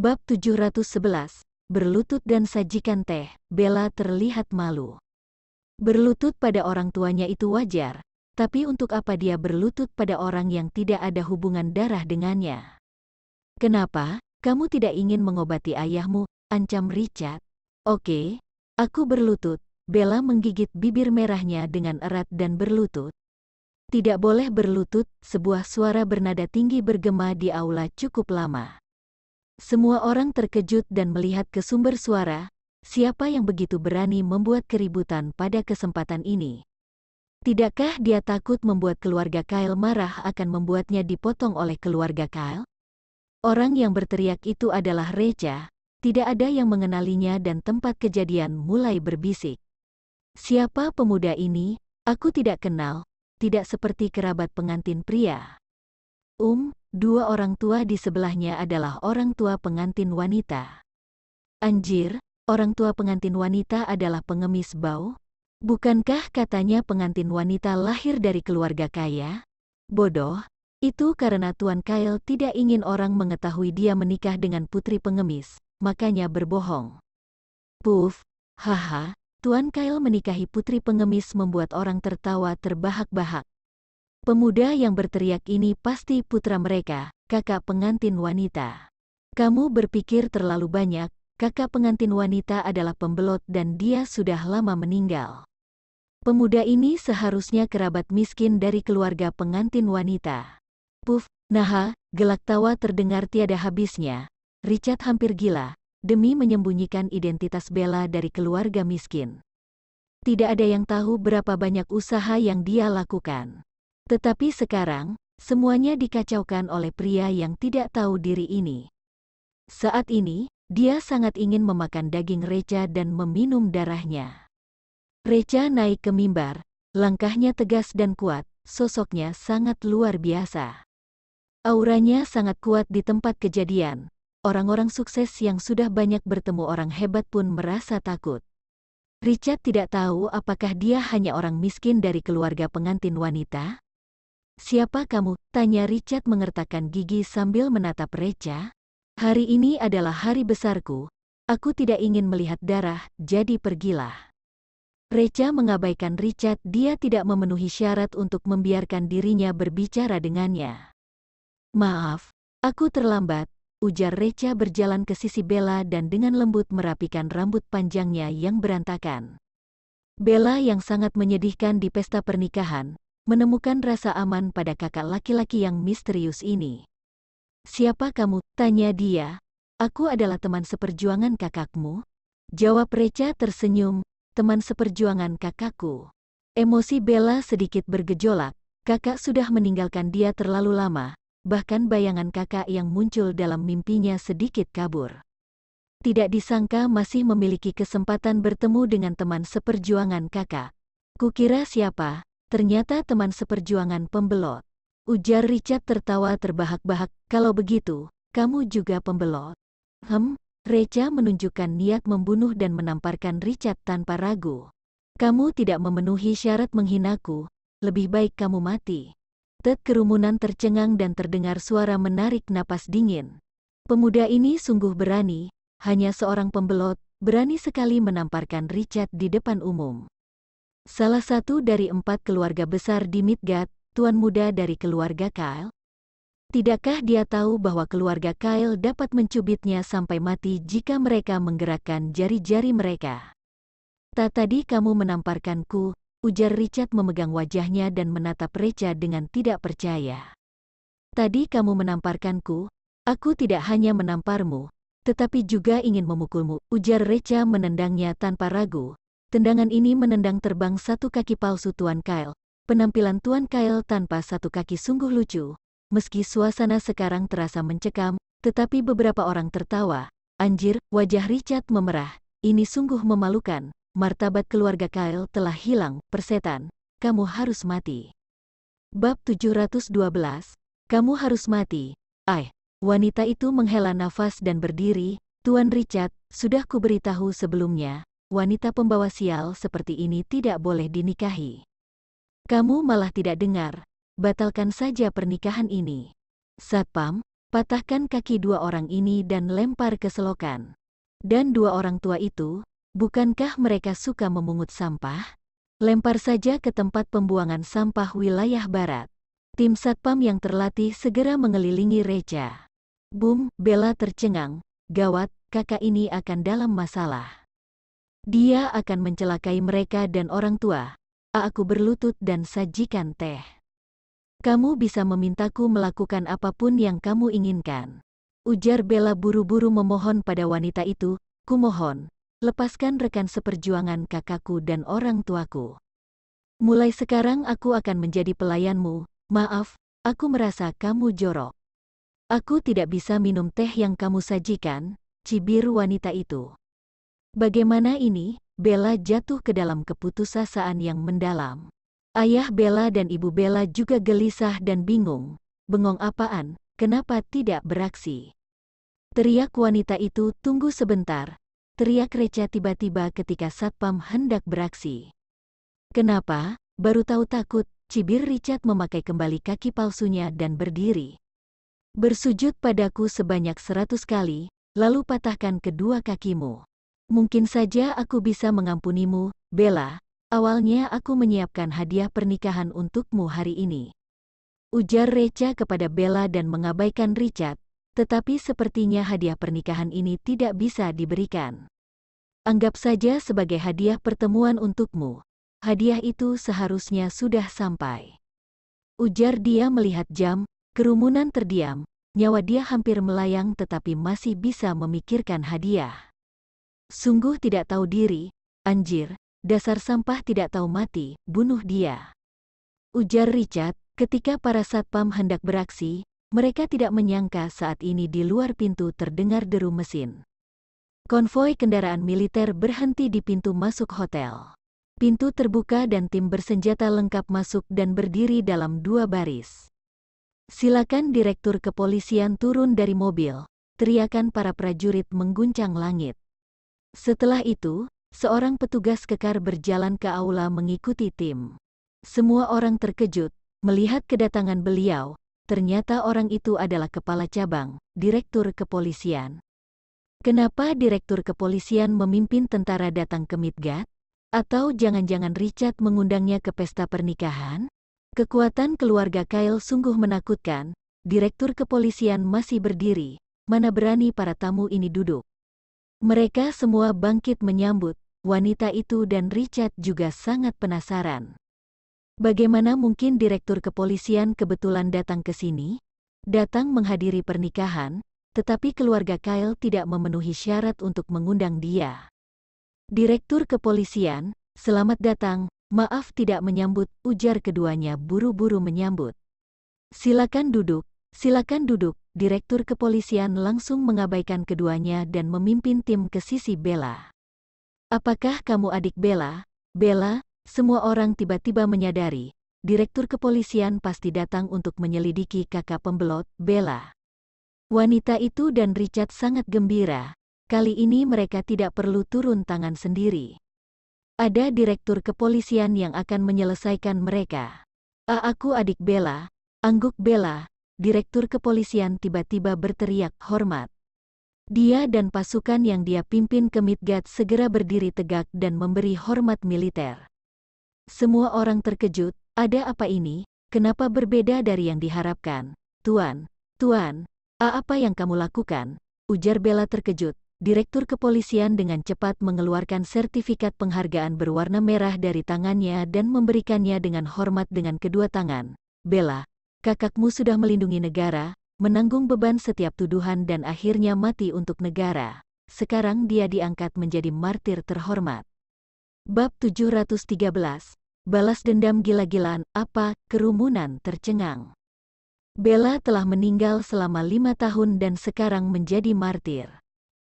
Bab 711, berlutut dan sajikan teh. Bella terlihat malu. Berlutut pada orang tuanya itu wajar, tapi untuk apa dia berlutut pada orang yang tidak ada hubungan darah dengannya? Kenapa, kamu tidak ingin mengobati ayahmu? Ancam Richard. Oke, aku berlutut. Bella menggigit bibir merahnya dengan erat dan berlutut. Tidak boleh berlutut, sebuah suara bernada tinggi bergema di aula cukup lama. Semua orang terkejut dan melihat ke sumber suara. Siapa yang begitu berani membuat keributan pada kesempatan ini? Tidakkah dia takut membuat keluarga Kyle marah akan membuatnya dipotong oleh keluarga Kyle? Orang yang berteriak itu adalah Recha. Tidak ada yang mengenalinya dan tempat kejadian mulai berbisik. Siapa pemuda ini? Aku tidak kenal, tidak seperti kerabat pengantin pria. Dua orang tua di sebelahnya adalah orang tua pengantin wanita. Anjir, orang tua pengantin wanita adalah pengemis bau? Bukankah katanya pengantin wanita lahir dari keluarga kaya? Bodoh, itu karena Tuan Kyle tidak ingin orang mengetahui dia menikah dengan putri pengemis, makanya berbohong. Puff, haha, Tuan Kyle menikahi putri pengemis membuat orang tertawa terbahak-bahak. Pemuda yang berteriak ini pasti putra mereka, kakak pengantin wanita. Kamu berpikir terlalu banyak, kakak pengantin wanita adalah pembelot dan dia sudah lama meninggal. Pemuda ini seharusnya kerabat miskin dari keluarga pengantin wanita. Puff, naha, gelak tawa terdengar tiada habisnya. Richard hampir gila, demi menyembunyikan identitas Bella dari keluarga miskin. Tidak ada yang tahu berapa banyak usaha yang dia lakukan. Tetapi sekarang, semuanya dikacaukan oleh pria yang tidak tahu diri ini. Saat ini, dia sangat ingin memakan daging Recha dan meminum darahnya. Recha naik ke mimbar, langkahnya tegas dan kuat, sosoknya sangat luar biasa. Auranya sangat kuat di tempat kejadian. Orang-orang sukses yang sudah banyak bertemu orang hebat pun merasa takut. Richard tidak tahu apakah dia hanya orang miskin dari keluarga pengantin wanita. Siapa kamu? Tanya Richard mengertakkan gigi sambil menatap Recha. Hari ini adalah hari besarku. Aku tidak ingin melihat darah, jadi pergilah. Recha mengabaikan Richard, dia tidak memenuhi syarat untuk membiarkan dirinya berbicara dengannya. Maaf, aku terlambat, ujar Recha berjalan ke sisi Bella dan dengan lembut merapikan rambut panjangnya yang berantakan. Bella yang sangat menyedihkan di pesta pernikahan, menemukan rasa aman pada kakak laki-laki yang misterius ini. Siapa kamu? Tanya dia. Aku adalah teman seperjuangan kakakmu. Jawab Recha tersenyum, teman seperjuangan kakakku. Emosi Bella sedikit bergejolak, kakak sudah meninggalkan dia terlalu lama, bahkan bayangan kakak yang muncul dalam mimpinya sedikit kabur. Tidak disangka masih memiliki kesempatan bertemu dengan teman seperjuangan kakak. Kukira siapa? Ternyata teman seperjuangan pembelot. Ujar Richard tertawa terbahak-bahak, kalau begitu, kamu juga pembelot. Recha menunjukkan niat membunuh dan menamparkan Richard tanpa ragu. Kamu tidak memenuhi syarat menghinaku, lebih baik kamu mati. Kerumunan tercengang dan terdengar suara menarik napas dingin. Pemuda ini sungguh berani, hanya seorang pembelot, berani sekali menamparkan Richard di depan umum. Salah satu dari 4 keluarga besar di Midgard, tuan muda dari keluarga Kyle. Tidakkah dia tahu bahwa keluarga Kyle dapat mencubitnya sampai mati jika mereka menggerakkan jari-jari mereka? Tadi kamu menamparkanku, ujar Richard memegang wajahnya dan menatap Recha dengan tidak percaya. Tadi kamu menamparkanku, aku tidak hanya menamparmu, tetapi juga ingin memukulmu, ujar Recha menendangnya tanpa ragu. Tendangan ini menendang terbang satu kaki palsu Tuan Kyle. Penampilan Tuan Kyle tanpa satu kaki sungguh lucu. Meski suasana sekarang terasa mencekam, tetapi beberapa orang tertawa. Anjir, wajah Richard memerah. Ini sungguh memalukan. Martabat keluarga Kyle telah hilang, persetan. Kamu harus mati. Bab 712. Kamu harus mati. Wanita itu menghela nafas dan berdiri. Tuan Richard, sudah kuberitahu sebelumnya. Wanita pembawa sial seperti ini tidak boleh dinikahi. Kamu malah tidak dengar. Batalkan saja pernikahan ini. Satpam, patahkan kaki dua orang ini dan lempar ke selokan. Dan dua orang tua itu, bukankah mereka suka memungut sampah? Lempar saja ke tempat pembuangan sampah wilayah barat. Tim satpam yang terlatih segera mengelilingi Recha. Bum, Bella tercengang. Gawat, kakak ini akan dalam masalah. Dia akan mencelakai mereka dan orang tua. Aku berlutut dan sajikan teh. Kamu bisa memintaku melakukan apapun yang kamu inginkan. Ujar Bella buru-buru memohon pada wanita itu, kumohon, lepaskan rekan seperjuangan kakakku dan orang tuaku. Mulai sekarang aku akan menjadi pelayanmu, maaf, aku merasa kamu jorok. Aku tidak bisa minum teh yang kamu sajikan, cibir wanita itu. Bagaimana ini? Bella jatuh ke dalam keputusasaan yang mendalam. Ayah Bella dan ibu Bella juga gelisah dan bingung. Bengong apaan, kenapa tidak beraksi? Teriak wanita itu, tunggu sebentar. Teriak Recha tiba-tiba ketika satpam hendak beraksi. Kenapa? Baru tahu takut, cibir Richard memakai kembali kaki palsunya dan berdiri. Bersujud padaku sebanyak 100 kali, lalu patahkan kedua kakimu. Mungkin saja aku bisa mengampunimu, Bella. Awalnya aku menyiapkan hadiah pernikahan untukmu hari ini. Ujar Recha kepada Bella dan mengabaikan Richard, tetapi sepertinya hadiah pernikahan ini tidak bisa diberikan. Anggap saja sebagai hadiah pertemuan untukmu. Hadiah itu seharusnya sudah sampai. Ujar dia melihat jam, kerumunan terdiam, nyawa dia hampir melayang tetapi masih bisa memikirkan hadiah. Sungguh tidak tahu diri, anjir, dasar sampah tidak tahu mati, bunuh dia. Ujar Richard, ketika para satpam hendak beraksi, mereka tidak menyangka saat ini di luar pintu terdengar deru mesin. Konvoi kendaraan militer berhenti di pintu masuk hotel. Pintu terbuka dan tim bersenjata lengkap masuk dan berdiri dalam dua baris. Silakan Direktur Kepolisian turun dari mobil, teriakan para prajurit mengguncang langit. Setelah itu, seorang petugas kekar berjalan ke aula mengikuti tim. Semua orang terkejut melihat kedatangan beliau. Ternyata orang itu adalah kepala cabang, Direktur Kepolisian. Kenapa Direktur Kepolisian memimpin tentara datang ke Midgard? Atau jangan-jangan Richard mengundangnya ke pesta pernikahan? Kekuatan keluarga Kyle sungguh menakutkan. Direktur Kepolisian masih berdiri. Mana berani para tamu ini duduk? Mereka semua bangkit menyambut. Wanita itu dan Richard juga sangat penasaran. Bagaimana mungkin Direktur Kepolisian kebetulan datang ke sini? Datang menghadiri pernikahan, tetapi keluarga Kyle tidak memenuhi syarat untuk mengundang dia. Direktur Kepolisian, selamat datang, maaf tidak menyambut, ujar keduanya buru-buru menyambut. Silakan duduk, silakan duduk. Direktur Kepolisian langsung mengabaikan keduanya dan memimpin tim ke sisi Bella. Apakah kamu adik Bella? Bella, semua orang tiba-tiba menyadari, Direktur Kepolisian pasti datang untuk menyelidiki kakak pembelot, Bella. Wanita itu dan Richard sangat gembira. Kali ini mereka tidak perlu turun tangan sendiri. Ada Direktur Kepolisian yang akan menyelesaikan mereka. Aku adik Bella, angguk Bella. Direktur Kepolisian tiba-tiba berteriak hormat. Dia dan pasukan yang dia pimpin ke Midgard segera berdiri tegak dan memberi hormat militer. Semua orang terkejut, ada apa ini? Kenapa berbeda dari yang diharapkan? Tuan, apa yang kamu lakukan? Ujar Bella terkejut. Direktur Kepolisian dengan cepat mengeluarkan sertifikat penghargaan berwarna merah dari tangannya dan memberikannya dengan hormat dengan kedua tangan. Bella, kakakmu sudah melindungi negara, menanggung beban setiap tuduhan dan akhirnya mati untuk negara. Sekarang dia diangkat menjadi martir terhormat. Bab 713. Balas dendam gila-gilaan, apa? Kerumunan tercengang. Bella telah meninggal selama 5 tahun dan sekarang menjadi martir.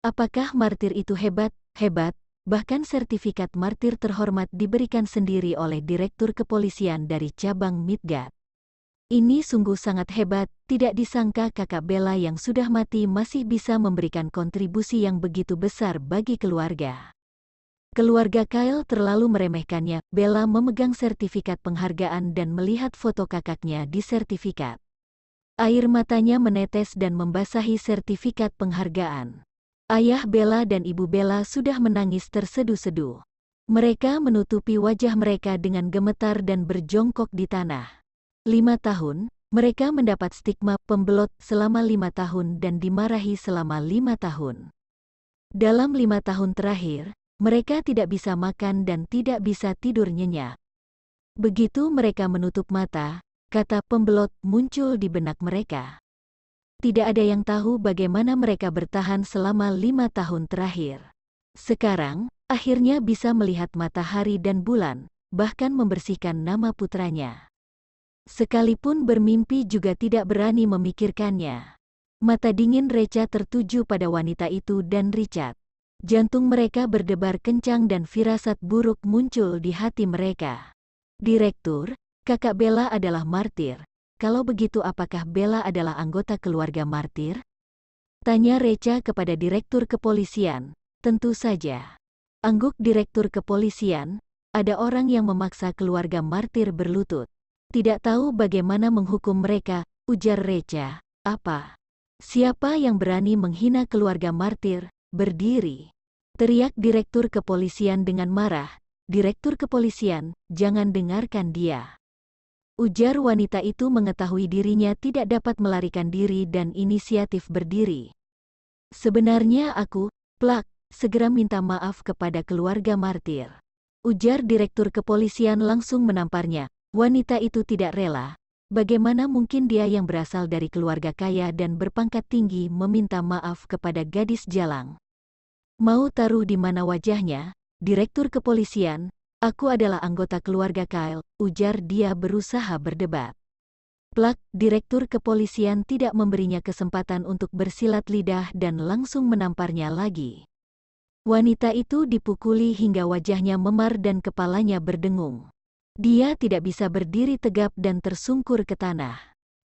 Apakah martir itu hebat? Hebat, bahkan sertifikat martir terhormat diberikan sendiri oleh Direktur Kepolisian dari cabang Midgard. Ini sungguh sangat hebat, tidak disangka kakak Bella yang sudah mati masih bisa memberikan kontribusi yang begitu besar bagi keluarga. Keluarga Kyle terlalu meremehkannya. Bella memegang sertifikat penghargaan dan melihat foto kakaknya di sertifikat. Air matanya menetes dan membasahi sertifikat penghargaan. Ayah Bella dan Ibu Bella sudah menangis terseduh-seduh. Mereka menutupi wajah mereka dengan gemetar dan berjongkok di tanah. 5 tahun, mereka mendapat stigma pembelot selama 5 tahun dan dimarahi selama 5 tahun. Dalam 5 tahun terakhir, mereka tidak bisa makan dan tidak bisa tidur nyenyak. Begitu mereka menutup mata, kata pembelot muncul di benak mereka. Tidak ada yang tahu bagaimana mereka bertahan selama 5 tahun terakhir. Sekarang, akhirnya bisa melihat matahari dan bulan, bahkan membersihkan nama putranya. Sekalipun bermimpi juga tidak berani memikirkannya. Mata dingin Recha tertuju pada wanita itu dan Richard. Jantung mereka berdebar kencang dan firasat buruk muncul di hati mereka. Direktur, kakak Bella adalah martir. Kalau begitu apakah Bella adalah anggota keluarga martir? Tanya Recha kepada direktur kepolisian. Tentu saja. Angguk direktur kepolisian, ada orang yang memaksa keluarga martir berlutut. Tidak tahu bagaimana menghukum mereka, ujar Recha. Apa? Siapa yang berani menghina keluarga martir? Berdiri. Teriak direktur kepolisian dengan marah. Direktur kepolisian, jangan dengarkan dia. Ujar wanita itu mengetahui dirinya tidak dapat melarikan diri dan inisiatif berdiri. Sebenarnya aku, plak, segera minta maaf kepada keluarga martir. Ujar direktur kepolisian langsung menamparnya. Wanita itu tidak rela. Bagaimana mungkin dia yang berasal dari keluarga kaya dan berpangkat tinggi meminta maaf kepada gadis jalang? Mau taruh di mana wajahnya? Direktur kepolisian, aku adalah anggota keluarga Kyle, ujar dia berusaha berdebat. Plak, direktur kepolisian tidak memberinya kesempatan untuk bersilat lidah dan langsung menamparnya lagi. Wanita itu dipukuli hingga wajahnya memar dan kepalanya berdengung. Dia tidak bisa berdiri tegap dan tersungkur ke tanah.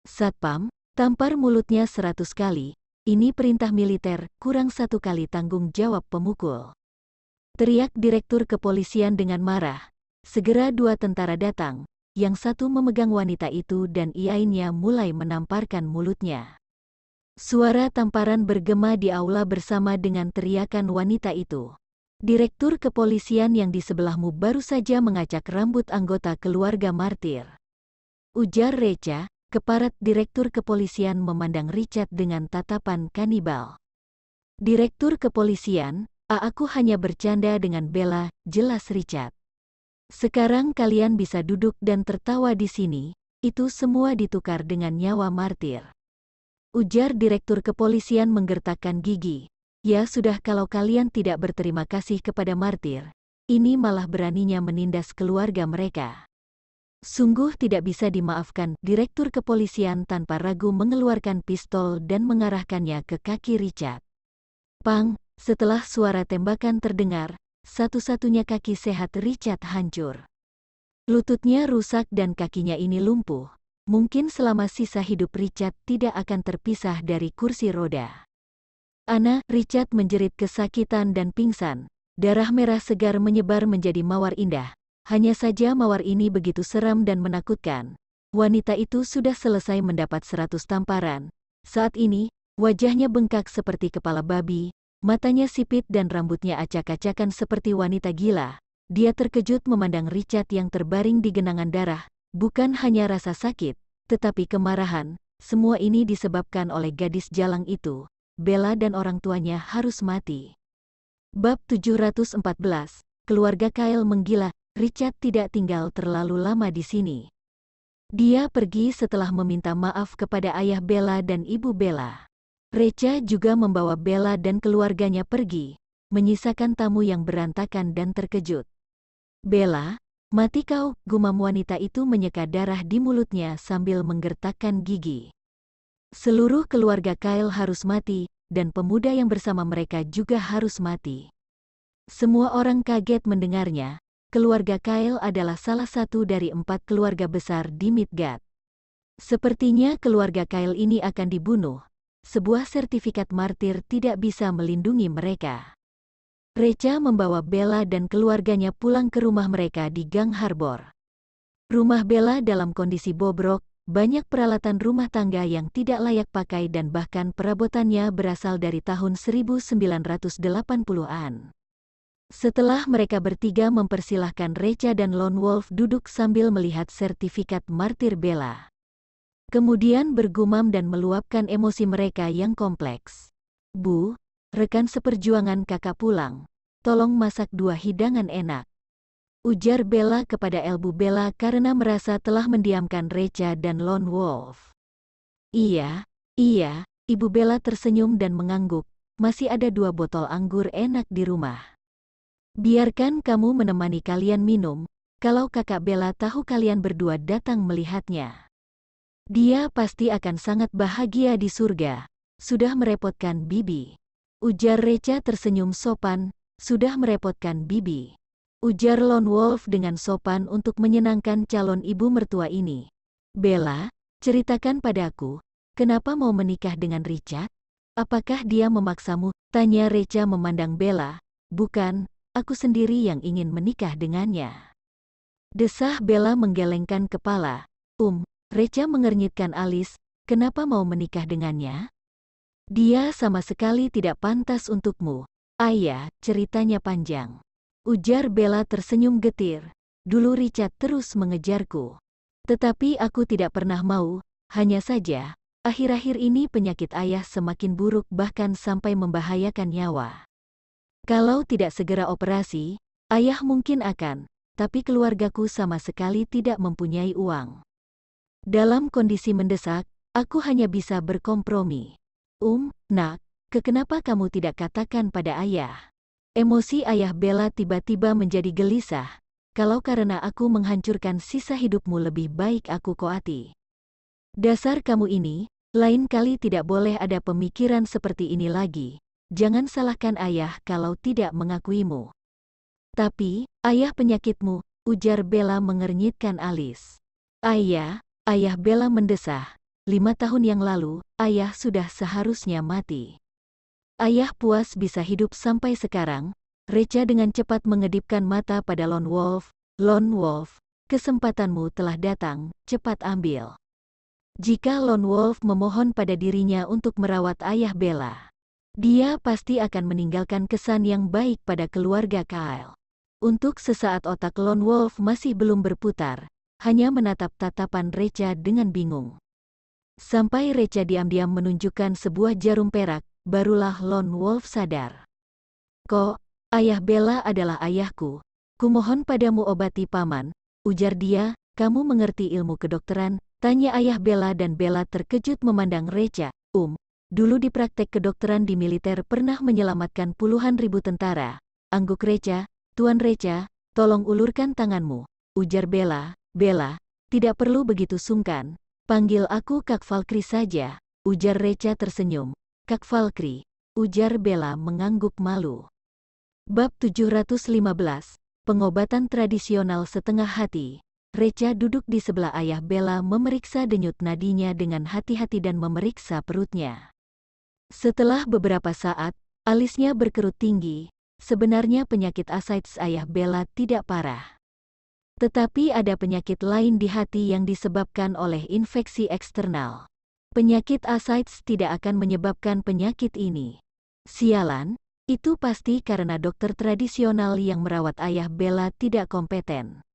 Satpam, tampar mulutnya 100 kali, ini perintah militer, kurang 1 kali tanggung jawab pemukul. Teriak direktur kepolisian dengan marah. Segera 2 tentara datang. Yang satu memegang wanita itu dan lainnya mulai menamparkan mulutnya. Suara tamparan bergema di aula bersama dengan teriakan wanita itu. Direktur kepolisian yang di sebelahmu baru saja mengacak rambut anggota keluarga martir. Ujar Recha, keparat direktur kepolisian memandang Richard dengan tatapan kanibal. Direktur kepolisian, aku hanya bercanda dengan Bella, jelas Richard. Sekarang kalian bisa duduk dan tertawa di sini, itu semua ditukar dengan nyawa martir. Ujar direktur kepolisian menggertakkan gigi. Ya sudah kalau kalian tidak berterima kasih kepada martir, ini malah beraninya menindas keluarga mereka. Sungguh tidak bisa dimaafkan, direktur kepolisian tanpa ragu mengeluarkan pistol dan mengarahkannya ke kaki Richard. Pang, setelah suara tembakan terdengar, satu-satunya kaki sehat Richard hancur. Lututnya rusak dan kakinya ini lumpuh. Mungkin selama sisa hidup Richard tidak akan terpisah dari kursi roda. Ana, Richard menjerit kesakitan dan pingsan. Darah merah segar menyebar menjadi mawar indah. Hanya saja mawar ini begitu seram dan menakutkan. Wanita itu sudah selesai mendapat 100 tamparan. Saat ini, wajahnya bengkak seperti kepala babi. Matanya sipit dan rambutnya acak-acakan seperti wanita gila. Dia terkejut memandang Richard yang terbaring di genangan darah. Bukan hanya rasa sakit, tetapi kemarahan. Semua ini disebabkan oleh gadis jalang itu. Bella dan orang tuanya harus mati. Bab 714. Keluarga Kyle menggila. Richard tidak tinggal terlalu lama di sini. Dia pergi setelah meminta maaf kepada ayah Bella dan ibu Bella. Recha juga membawa Bella dan keluarganya pergi, menyisakan tamu yang berantakan dan terkejut. Bella, mati kau, gumam wanita itu menyeka darah di mulutnya sambil menggertakkan gigi. Seluruh keluarga Kyle harus mati, dan pemuda yang bersama mereka juga harus mati. Semua orang kaget mendengarnya, keluarga Kyle adalah salah satu dari 4 keluarga besar di Midgard. Sepertinya keluarga Kyle ini akan dibunuh. Sebuah sertifikat martir tidak bisa melindungi mereka. Recha membawa Bella dan keluarganya pulang ke rumah mereka di Gang Harbor. Rumah Bella dalam kondisi bobrok, banyak peralatan rumah tangga yang tidak layak pakai dan bahkan perabotannya berasal dari tahun 1980-an. Setelah mereka bertiga mempersilahkan Recha dan Lone Wolf duduk sambil melihat sertifikat martir Bella. Kemudian bergumam dan meluapkan emosi mereka yang kompleks. "Bu, rekan seperjuangan kakak pulang. Tolong masak 2 hidangan enak," ujar Bella kepada Elbu Bella karena merasa telah mendiamkan Recha dan Lone Wolf. Iya, Ibu Bella tersenyum dan mengangguk. Masih ada 2 botol anggur enak di rumah. Biarkan kamu menemani kalian minum, kalau kakak Bella tahu kalian berdua datang melihatnya. Dia pasti akan sangat bahagia di surga. Sudah merepotkan Bibi, ujar Recha tersenyum sopan. Sudah merepotkan Bibi, ujar Lone Wolf dengan sopan untuk menyenangkan calon ibu mertua ini. Bella, ceritakan padaku, kenapa mau menikah dengan Richard? Apakah dia memaksamu? Tanya Recha memandang Bella. Bukan, aku sendiri yang ingin menikah dengannya, desah Bella menggelengkan kepala. Recha mengernyitkan alis. Kenapa mau menikah dengannya? Dia sama sekali tidak pantas untukmu. Ayah, ceritanya panjang, ujar Bella tersenyum getir. Dulu Richard terus mengejarku, tetapi aku tidak pernah mau. Hanya saja, akhir-akhir ini penyakit ayah semakin buruk bahkan sampai membahayakan nyawa. Kalau tidak segera operasi, ayah mungkin akan, tapi keluargaku sama sekali tidak mempunyai uang. Dalam kondisi mendesak, aku hanya bisa berkompromi. Nak, kenapa kamu tidak katakan pada ayah? Emosi ayah Bella tiba-tiba menjadi gelisah. Kalau karena aku menghancurkan sisa hidupmu lebih baik aku koati. Dasar kamu ini, lain kali tidak boleh ada pemikiran seperti ini lagi. Jangan salahkan ayah kalau tidak mengakuimu. Tapi, ayah penyakitmu, ujar Bella mengernyitkan alis. Ayah Bella mendesah. 5 tahun yang lalu, ayah sudah seharusnya mati. Ayah puas bisa hidup sampai sekarang. Recha dengan cepat mengedipkan mata pada Lone Wolf. Lone Wolf, kesempatanmu telah datang, cepat ambil. Jika Lone Wolf memohon pada dirinya untuk merawat ayah Bella, dia pasti akan meninggalkan kesan yang baik pada keluarga Kyle. Untuk sesaat otak Lone Wolf masih belum berputar, hanya menatap tatapan Recha dengan bingung. Sampai Recha diam-diam menunjukkan sebuah jarum perak, barulah Lone Wolf sadar. Kok, ayah Bella adalah ayahku. Kumohon padamu obati paman, ujar dia. Kamu mengerti ilmu kedokteran? Tanya ayah Bella dan Bella terkejut memandang Recha. Dulu di praktek kedokteran di militer pernah menyelamatkan puluhan ribu tentara. Angguk Recha. Tuan Recha, tolong ulurkan tanganmu, ujar Bella. Bella, tidak perlu begitu sungkan. Panggil aku Kak Valkyrie saja, ujar Recha tersenyum. Kak Valkyrie, ujar Bella mengangguk malu. Bab 715, Pengobatan Tradisional Setengah Hati. Recha duduk di sebelah ayah Bella memeriksa denyut nadinya dengan hati-hati dan memeriksa perutnya. Setelah beberapa saat, alisnya berkerut tinggi. Sebenarnya penyakit ascites ayah Bella tidak parah. Tetapi ada penyakit lain di hati yang disebabkan oleh infeksi eksternal. Penyakit ascites tidak akan menyebabkan penyakit ini. Sialan, itu pasti karena dokter tradisional yang merawat ayah Bella tidak kompeten.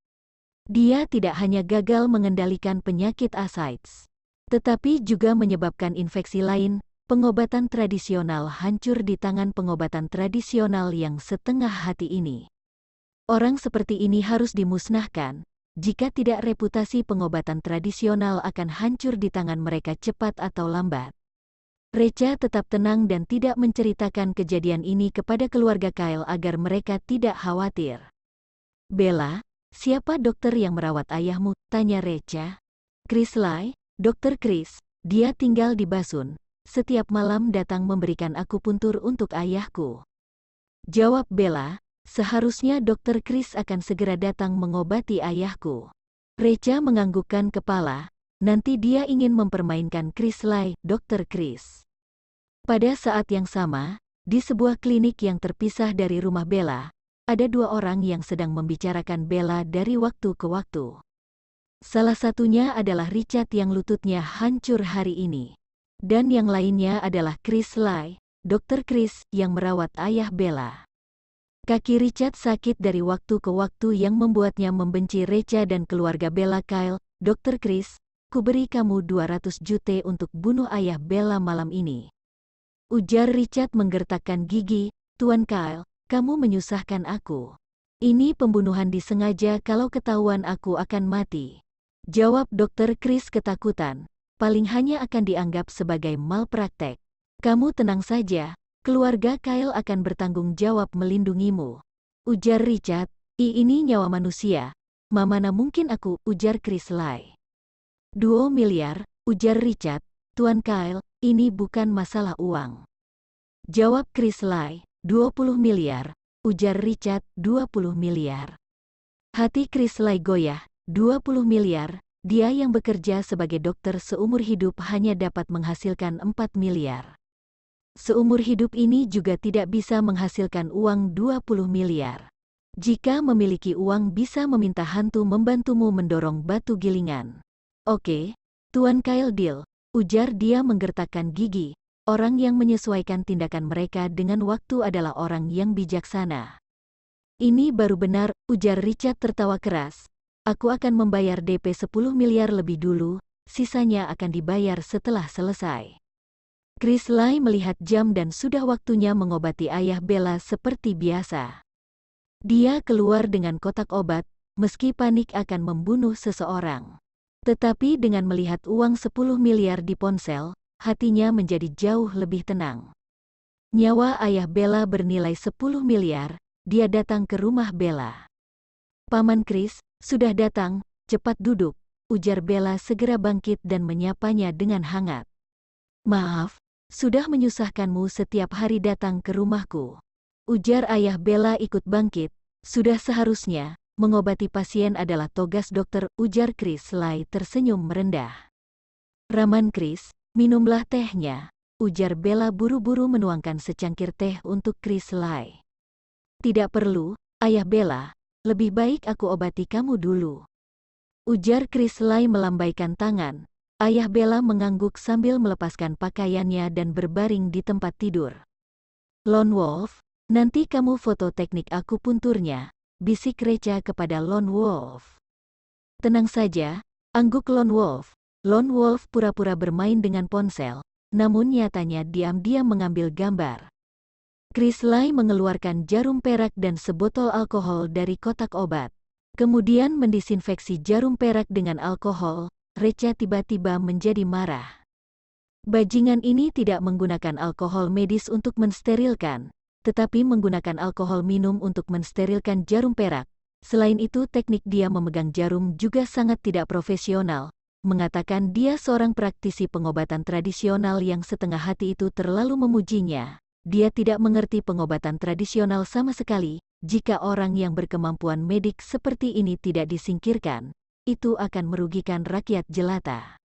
Dia tidak hanya gagal mengendalikan penyakit ascites, tetapi juga menyebabkan infeksi lain. Pengobatan tradisional hancur di tangan pengobatan tradisional yang setengah hati ini. Orang seperti ini harus dimusnahkan. Jika tidak, reputasi pengobatan tradisional akan hancur di tangan mereka cepat atau lambat. Recha tetap tenang dan tidak menceritakan kejadian ini kepada keluarga Kyle agar mereka tidak khawatir. Bella, siapa dokter yang merawat ayahmu? Tanya Recha. Chris Lai, Dokter Chris. Dia tinggal di Basun. Setiap malam datang memberikan akupuntur untuk ayahku, jawab Bella. Seharusnya Dokter Chris akan segera datang mengobati ayahku. Recha menganggukkan kepala. Nanti dia ingin mempermainkan Chris Lai, Dokter Chris. Pada saat yang sama, di sebuah klinik yang terpisah dari rumah Bella, ada 2 orang yang sedang membicarakan Bella dari waktu ke waktu. Salah satunya adalah Richard yang lututnya hancur hari ini. Dan yang lainnya adalah Chris Lai, Dr. Chris yang merawat ayah Bella. Kaki Richard sakit dari waktu ke waktu yang membuatnya membenci Recha dan keluarga Bella. Kyle, Dr. Chris, kuberi kamu 200 juta untuk bunuh ayah Bella malam ini. Ujar Richard menggertakkan gigi. Tuan Kyle, kamu menyusahkan aku. Ini pembunuhan disengaja, kalau ketahuan aku akan mati. Jawab Dr. Chris ketakutan. Paling hanya akan dianggap sebagai malpraktek. Kamu tenang saja, keluarga Kyle akan bertanggung jawab melindungimu. Ujar Richard, ini nyawa manusia. Mana mungkin aku, ujar Chris Lai. 2 miliar, ujar Richard. Tuan Kyle, ini bukan masalah uang. Jawab Chris Lai, 20 miliar, ujar Richard, 20 miliar. Hati Chris Lai goyah. 20 miliar, dia yang bekerja sebagai dokter seumur hidup hanya dapat menghasilkan 4 miliar. Seumur hidup ini juga tidak bisa menghasilkan uang 20 miliar. Jika memiliki uang bisa meminta hantu membantumu mendorong batu gilingan. Oke, Tuan Kyle deal, ujar dia menggertakkan gigi. Orang yang menyesuaikan tindakan mereka dengan waktu adalah orang yang bijaksana. Ini baru benar, ujar Richard tertawa keras. Aku akan membayar DP 10 miliar lebih dulu, sisanya akan dibayar setelah selesai. Chris Lai melihat jam dan sudah waktunya mengobati ayah Bella seperti biasa. Dia keluar dengan kotak obat, meski panik akan membunuh seseorang. Tetapi dengan melihat uang 10 miliar di ponsel, hatinya menjadi jauh lebih tenang. Nyawa ayah Bella bernilai 10 miliar, dia datang ke rumah Bella. Paman Chris, sudah datang, cepat duduk, ujar Bella segera bangkit dan menyapanya dengan hangat. Maaf, sudah menyusahkanmu setiap hari datang ke rumahku. Ujar ayah Bella ikut bangkit, sudah seharusnya, mengobati pasien adalah tugas dokter, ujar Chris Lai tersenyum merendah. Raman Chris, minumlah tehnya, ujar Bella buru-buru menuangkan secangkir teh untuk Chris Lai. Tidak perlu, ayah Bella. Lebih baik aku obati kamu dulu. Ujar Chris Lai melambaikan tangan. Ayah Bella mengangguk sambil melepaskan pakaiannya dan berbaring di tempat tidur. Lone Wolf, nanti kamu foto teknik akupunturnya, bisik Recha kepada Lone Wolf. Tenang saja, angguk Lone Wolf. Lone Wolf pura-pura bermain dengan ponsel, namun nyatanya diam-diam mengambil gambar. Chris Lai mengeluarkan jarum perak dan sebotol alkohol dari kotak obat. Kemudian mendisinfeksi jarum perak dengan alkohol. Recha tiba-tiba menjadi marah. Bajingan ini tidak menggunakan alkohol medis untuk mensterilkan, tetapi menggunakan alkohol minum untuk mensterilkan jarum perak. Selain itu teknik dia memegang jarum juga sangat tidak profesional. Mengatakan dia seorang praktisi pengobatan tradisional yang setengah hati itu terlalu memujinya. Dia tidak mengerti pengobatan tradisional sama sekali. Jika orang yang berkemampuan medik seperti ini tidak disingkirkan, itu akan merugikan rakyat jelata.